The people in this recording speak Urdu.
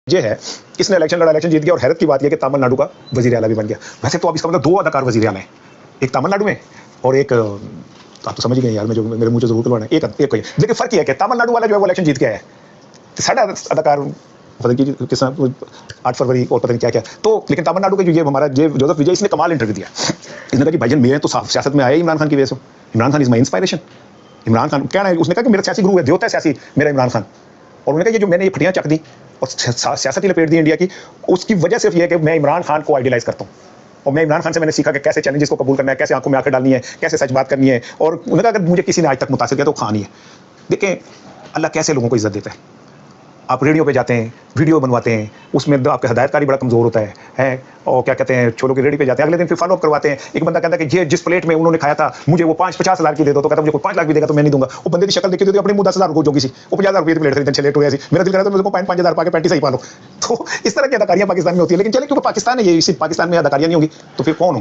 یہ ہے اس نے الیکشن لڑا، الیکشن جیت گیا، اور حیرت کی بات یہ کہ تامل ناڈو کا وزیر اعلیٰ بھی بن گیا. ویسے تو اب اس کا مطلب 2 اداکار وزیر اعلیٰ ہیں، ایک تامل ناڈو میں اور ایک آپ تو سمجھ گئے یار، میں جو میرے منہ سے ضرور کروانا ہے ایک کوئی. لیکن فرق یہ ہے کہ تامل ناڈو والا جو ہے وہ الیکشن جیت کے آیا ہے، ساڈا اداکار پتہ نہیں کس 8 فروری اور پتہ نہیں کیا کیا. تو لیکن تامل ناڈو کے جو یہ ہمارا جوزف وجے، اس نے کمال انٹرویو دیا. اس نے کہا کہ بھائی جان میں تو سیاست میں آیا عمران خان کی وجہ سے، عمران خان از مائی انسپائریشن. عمران خان کہنا ہے، اس نے کہا کہ میرا سیاسی گرو ہے، دیوتا ہے سیاسی میرا عمران خان. اور انہوں نے کہا یہ جو میں نے یہ پھٹیاں چک دی اور سیاست ہی لپیٹ دی انڈیا کی، اس کی وجہ صرف یہ ہے کہ میں عمران خان کو آئیڈیلائز کرتا ہوں، اور میں عمران خان سے میں نے سیکھا کہ کیسے چیلنجز کو قبول کرنا ہے، کیسے آنکھوں میں آنکھیں ڈالنی ہے، کیسے سچ بات کرنی ہے. اور انہوں نے کہا اگر مجھے کسی نے آج تک متاثر کیا تو خان ہی ہے. دیکھیں اللہ کیسے لوگوں کو عزت دیتا ہے. آپ ریڈیو پہ جاتے ہیں، ویڈیو بنواتے ہیں، اس میں آپ کا ہدایت کاری بڑا کمزور ہوتا ہے اور کیا کہتے ہیں چھولوں کی ریڈی پہ جاتے ہیں، اگلے دن پھر فالو اپ کرواتے ہیں. ایک بندہ کہتا ہے کہ یہ جس پلیٹ میں انہوں نے کھایا تھا مجھے وہ 50 ہزار کی دے دو، تو کہتا مجھے کوئی 5 لاکھ بھی دے گا تو میں نہیں دوں گا. وہ بندے کی شکل دیکھی تو اپنے منہ 10 ہزار کو جو کسی وہ 50 ہزار روپئے کی پلیٹ خریدنے چلے ٹو ایسی. میرا دل کہتا ہے مجھے کو 5 ہزار پا کے پینٹی صحیح پا لو. تو اس طرح کی اداکاریاں پاکستان میں ہوتی ہے. لیکن چلے کیونکہ پاکستان ہے، یہ اسی پاکستان میں اداکاریاں نہیں ہوں گی تو پھر کون ہوں گے؟